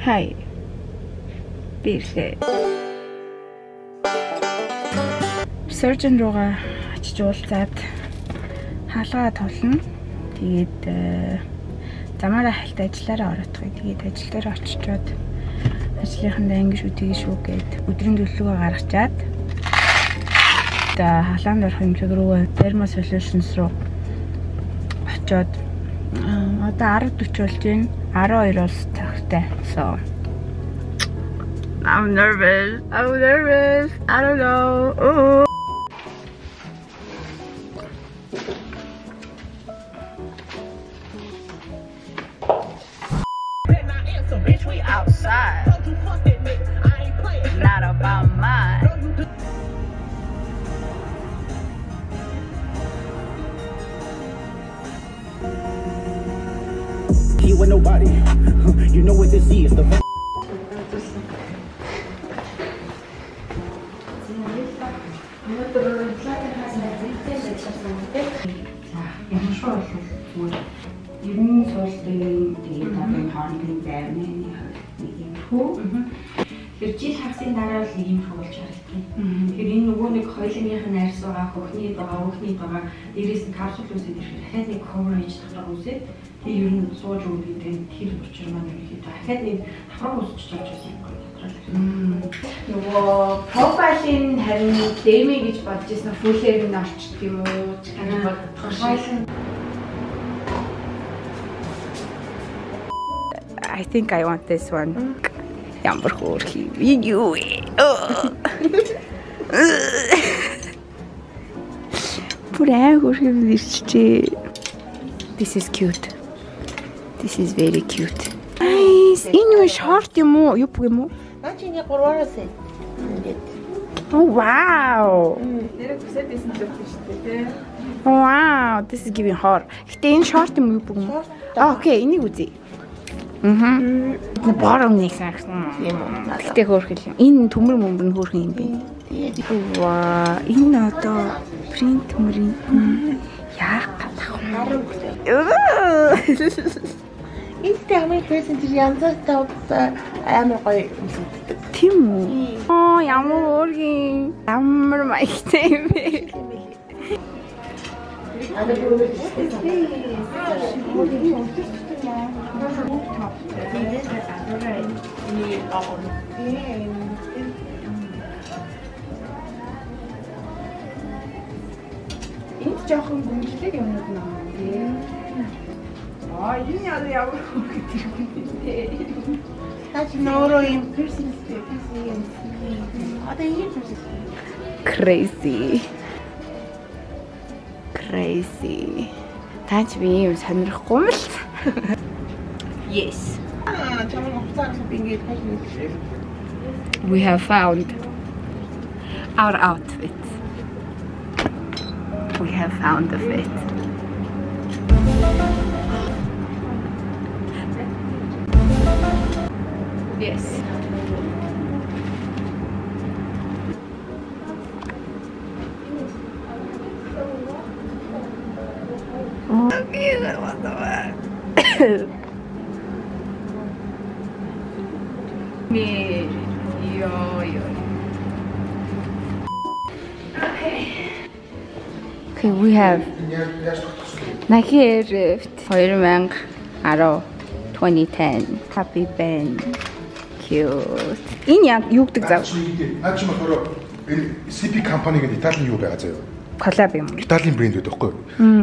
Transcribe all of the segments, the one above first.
Hi. Бирсэ. Surgeon руугаа очиж уулзаад хаалгаа товлно. Тэгээд замаараа хальт ажиллаараа ороодох. Тэгээд ажил дээр очичоод ажлынхандаа ингэж үтгий шүү гэд өдрийн төлөвлөгөө гаргачаад халаанд орох хэмжээг рүү Derma Solutions руу очоод одоо 10:40 болж байна. 12-оос цагтай. So I'm nervous. I don't know. Oh. Bitch, we outside. Not about mine. You with nobody. You know what this is. The Even суултын тэгээд одоо хоорондын зайвны нэг юм хөө. Тэр жил хагасны дараа л нэг юм болж харагдана. Тэгэхээр энэ нөгөө нэг хоёулынх нь арьс байгаа, хөхний байгаа, дээрээс нь капсул үсээд ирэхээр дахиад нэг coverage давхар үсээд тэг ер нь сууж өгдөг тэр учир маань ерөөхдөө дахиад нэг давхар үсч болж байсан юм байна. Нөгөө профайлын харин деми гэж бодож ирсэн фүлээр нь орчдөг юм уу? I think I want this one. Ямар хөөрхий видео ээ. Бүрээ хөөрхий ирчихээ. This is cute. This is very cute. Nice. Энэ юу short юм уу? Юу юм уу? Наа чи нэг 3-аас ээ. Oh wow. Нэрээ хүсэж байсан зүйл шүү дээ. Wow, this is giving hot. Гэтэ энэ short юм уу юм? Okay, энийг үзье. Бором нэг санагсан юм уу? Гэтэ хөөрхөл юм. Энэ төмөр мөмбөр нь хөөрхөн юм бэ. Ваа, энэ одоо принт мөрийн яах гэдэг юм. Энэ тамиг present янзаар тав амар гоё юмсдаг. Тийм үү? Ямар хөөрхөн. Ямар маягтай юм бэ. Энд жоохон гүнжлэг юмнууд наа тийм. Энэ яа ямар хөөрхий юм бэ? Таач нөрөө юм piercing юм. Одоо ийм Crazy. Таач би юм сонирхгүй юм л. Yes. We have found our outfit. We have found the fit. Yes. Okay, what the fuck? Okay, we have Nike Air Rift 2010 Happy Band. Cute. Энэ яг юу гэдэг зав? Наа чи махаар энэ CP компани гэдэг Италийн юу байгаа заяа. Collab юм. Италийн брэнд байдаг байхгүй юу?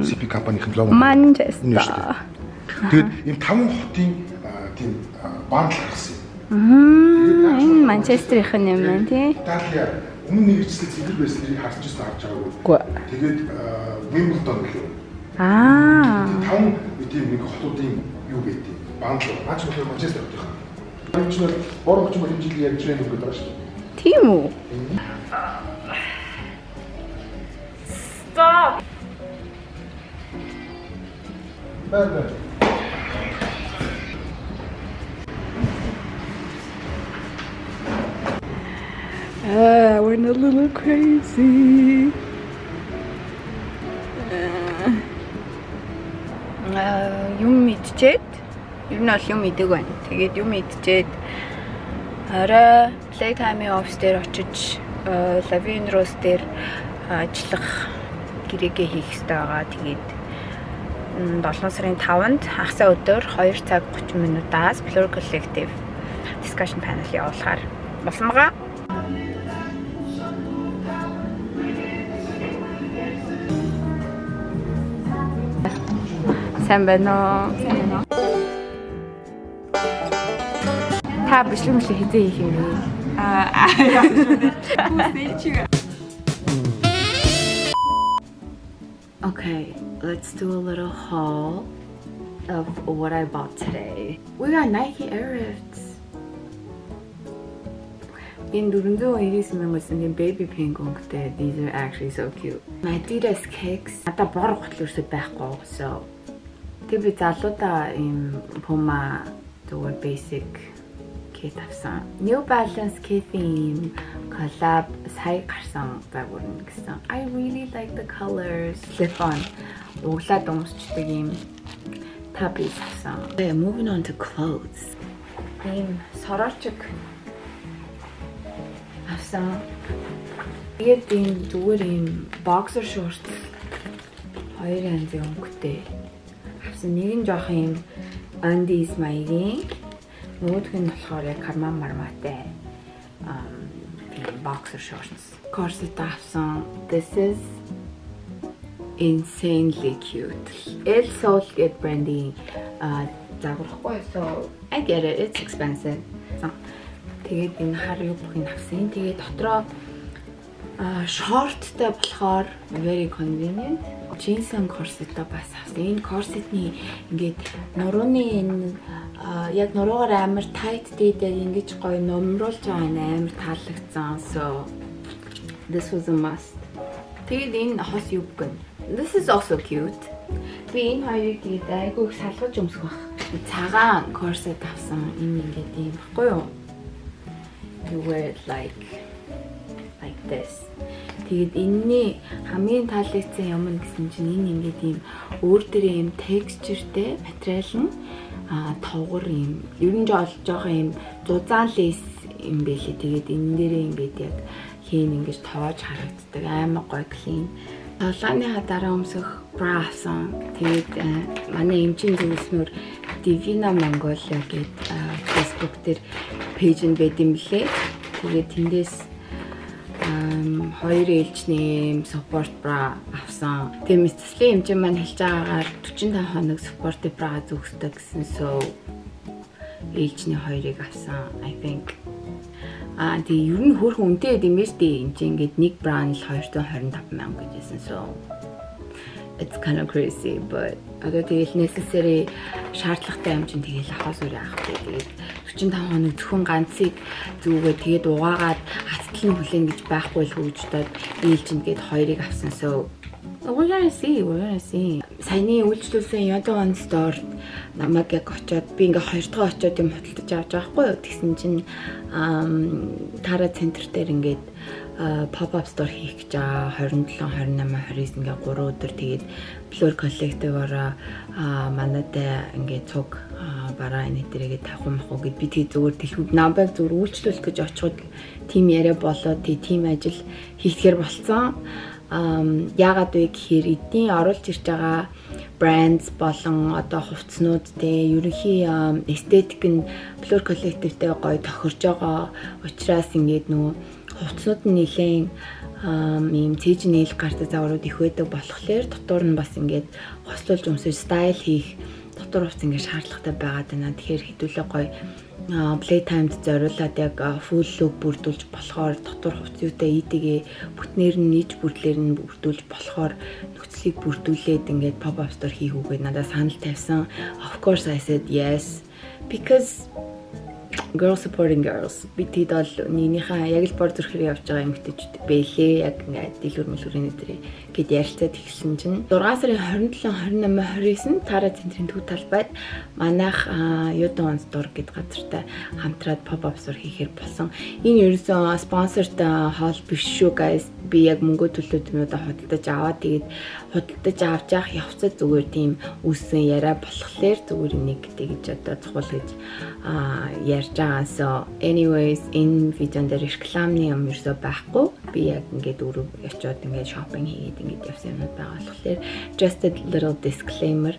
CP компанийн лого. Manchester. Тэгээд энэ 5 хотын тийм бандл гаргасан юм. Энэ Манчестерийнх нь юм байна тий. Итали өмнө нэг хэсэг цэвэр байсан нэрийг харж ирсэн харж байгаагүй. Тэгээд Wimbledon гэлээ. 5 тийм нэг хотуудын юу гэдэг бандл. Наач махаар Манчестер хотынх. Энэ ч бороо ч юм уу жилийн яг трейн өгдөг байгаа шүү дээ. Тийм үү? Stop. Бай. We're a little crazy. Юм мэдчихэд Ер нь бол юм идэг байна. Тэгээд юм идчихэд орой Playtime-ийн офис дээр очиж Lavin Rose дээр ажиллах гэрээгээ хийх хэрэгтэй байгаа. Тэгээд 7 сарын 5-нд хагасаа өдөр 2 цаг 30 минутаас Blur Collective discussion panel явуулахаар болсон байгаа. Сайн байна уу? Та бичлэмжлэг хизээ хийх юм бэ? Okay, let's do a little haul of what I bought today. We got Nike Airlifts. In the baby pink ongte, these are actually so cute. Adidas kicks. Ata bor goтлorso байхгүй. So тэби залуудаа им Puma door basic kit авсан. New Balance kit-ийн collab сая гарсан байгуурна гэсэн. I really like the colors. Slip-on. Углаад өмсчдэг юм tabbies авсан. Okay, moving on to clothes. Ийм сороочг авсан. Тэгээд ийм зүгээр ийм boxer shorts хоёр янзын өнгөтэй авсан. Нэг нь жоох ийм undies маягийн, нөгөөх нь болохоор яг карман мармаатай boxer shorts. Corset авсан. This is insanely cute. El Sol get branding загвархгүй. So I get it. It's expensive. Тэгээд энэ хар юбкийг авсан. Тэгээд дотроо shortтай болохоор very convenient. Jeans and corset бас авсан. Энэ corset-ний ингээд нурууны энэ яг нуруугаар амар tight дээдээ ингэж гоё номруулж байгаа нь амар таалагдсан. So this was a must. Тэгээд энэ хос юбк нь. This is also cute. Би энэ хоёрыг тэгээд айгүйх салгаж өмсөх байх. Цагаан corset авсан. Энэ ингээд юм баггүй юу? You wear it like this. Тэгээд энэний хамгийн таалагдсан юм нь гэсэн чинь энэ ингээд юм өөр дээрээ юм textureтэй материал нь тавгар юм. Ер нь жоохон юм зузаан лейс юм байлээ. Тэгээд энэ дээрээ ингээд яг хийн ингэж тоож харагддаг. Амар гоё clean. Толгойныхаа дараа өмсөх bra авсан. Тэгээд манай эмчийн зөвлөснөөр Divina Mongolia гэдэг Facebook дээр пэйж нь байд юм лээ. Тэгээд тэндээс хоёр ээлжний support bra авсан. Тэгээд мэдслийн хэмжээ маань хэлж байгаагаар 45 хоног support bra зүгсдэг гэсэн. So ээлжний хоёрыг авсан. I think тэгээ ер нь хөрхөн үнэтэй юм биш дээ. Энд чинь ингээд нэг bra нь 225 мянга гэжсэн. So it's kind of crazy, but одоо тэгэл necessary шаардлагатай юм чинь тэгэл ахаас өөрөө авах гэдэг. 45 хоног зөвхөн ганцыг зүгээ тэгээд угаагаад хацтлан хүлээн гэж байхгүй л хөвждөөд ээлжинд гээд хоёрыг авсан. So we're gonna see. Саяны үйлчлүүлсэн Yodon store намайг яг очиод би ингээ хоёр дахь очиод юм худалдаж авч байгаа байхгүй юу. Тэгсэн чинь Tara центр дээр ингээд pop-up store хийх гэж байгаа 27, 28, 29 ингээ 3 өдөр тэгээд Blur Collective-аараа манайтай ингээ цуг бараа энэ дээрээ тавих юм хоо гэд би тэг зүгээр дэлгүүд намайг зүгээр үйлчлүүлэх гэж очиход тим яриа болоод тим ажил хийхээр болцсон. Яагаад вэ гэхээр эдийн оруулж ирж байгаа brands болон одоо хувцснууд те ерөнхий эстетик нь Blur Collective-тэй гоё тохирж байгаа учраас ингээд нөө хувцснууд нь нэлээд ийм цээж нээл гардаг заврууд их байдаг болохоор дотор нь бас ингээд хослуулж өмсөж стайл хийх дотор хувц ингээд шаардлагатай байгаад байна. Тэгэхээр хэдүүлээ гоё Playtime-д зориулаад яг full look бүрдүүлж болохоор дотор хувц юутай ийдэгээ бүтнээр нь нийж бүрдлэр нь бүрдүүлж болохоор нөхцөлийг бүрдүүлээд ингээд pop-up store хийх үгээд надад санал тавьсан. Of course I said yes because girl supporting girls. Бид бол нэгнийхээ яг л бор зүрхээр явж байгаа эмэгтэйчүүд бэлээ. Яг ингээд дэлгүр мөлгүрийн өдрий гэд ярилцаад эхэлсэн чинь 6 сарын 27, 28, 29 Tara центрийн төв талбайд манайх Udon Store гэдэг газартай хамтраад pop-up store хийхээр болсон. Энэ ерөөсөн sponsored хоол биш шүү guys. Би яг мөнгө төлөөд юмудаа худалдаж аваад тэгээд худалдаж авч явах явцад зүгээр тийм үсэн яриа болохоор зүгээр нэг тэгж одоо цохол гэж ярьж байгаа. So anyways энэ видеон дээр рекламны юм ерөөсөө байхгүй. Би яг ингээд өөрөө очиод ингээд shopping хийгээд ингээд явсан юмуд байгаа болохоор just a little disclaimer.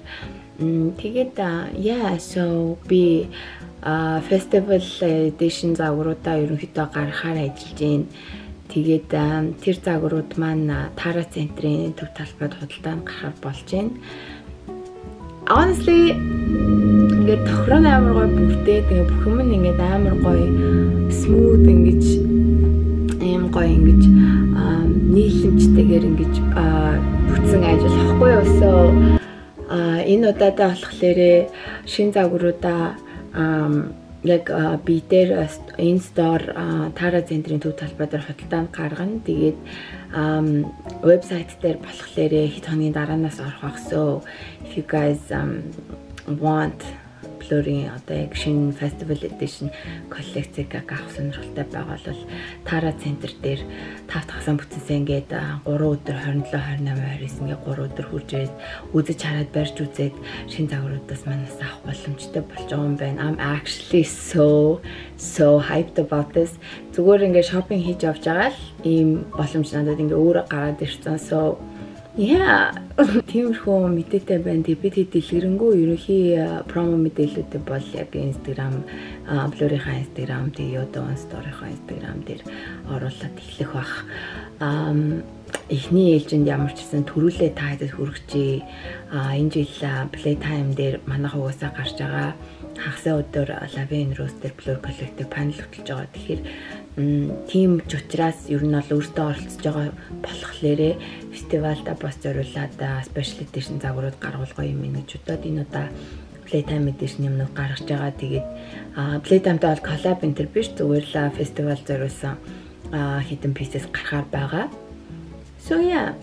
Тэгээд yeah, so би festival edition загваруудаа ерөнхийдөө гаргахаар ажиллаж байна. Тэгээд тэр загварууд маань Tara центрийн төв талбайд худалдаанд гарахаар болж байна. Honestly ингээд тохироо амар гоё бүрдээд ингээд бүх юм ингээд амар гоё smooth ингэж аим гоё ингэж нийлэмжтэйгээр ингэж бүтсэн ажиллахгүй юу. So энэ удаадаа болохоор шин загваруудаа яг би дээр энэ store Tara центрийн төв талбай дээр худалдаанд гаргана. Тэгээд вебсайт дээр болохоор хэд хоногийн дараанаас орох байх. So if you guys want Blurry одоо яг шинэ festival edition коллекцийг авах сонирхолтой байгаа бол Tara центр дээр 5 тагсан бүтэнсэн ингээд 3 өдөр 27, 28, 29 ингээд 3 өдөр хүрчээд үзэж хараад барьж үзээд шинэ загваруудаас манаас авах боломжтой болж байгаа юм байна. I'm actually so hyped about this. Зүгээр ингээд shopping хийж явж байгаа л ийм боломж надад ингээд өөрөө гараад ирсэн. So yeah, тиймэрхүү мэдээтэй байна. Би дэлгэрэнгүй ерөнхий промо мэдээлэлүүд бол яг Instagram, Blurry-ийн Instagram, Udon Store-ийн Instagram дээр оруулаад эхлэх бах. Эхний ээлжинд ямар ч гэсэн төрүүлээ та хэдэд хүргэжээ. Энэ жил Playtime дээр манайх угаасаа гарч байгаа. Хагасаа өдөр Lavin Rose дээр Blurry Collective panel хөтлөж байгаа. Тэгэхээр тийм ч учраас ер нь бол өөртөө оролцож байгаа болохоор фестивалда бас зориулаад special edition загварууд гаргуулгаа юм гэж бодоод энэ удаа Playtime edition юмнууд гаргаж байгаа. Тэгээд Playtime-тай бол collab энэ биш зүгээр л фестивал зориулсан hidden pieces гаргахаар байгаа. So yeah,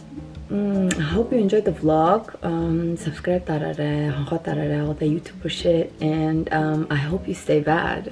I hope you enjoyed the vlog. Subscribe дараарай, хонхоо дараарай, all the YouTuber shit, and I hope you stay bad.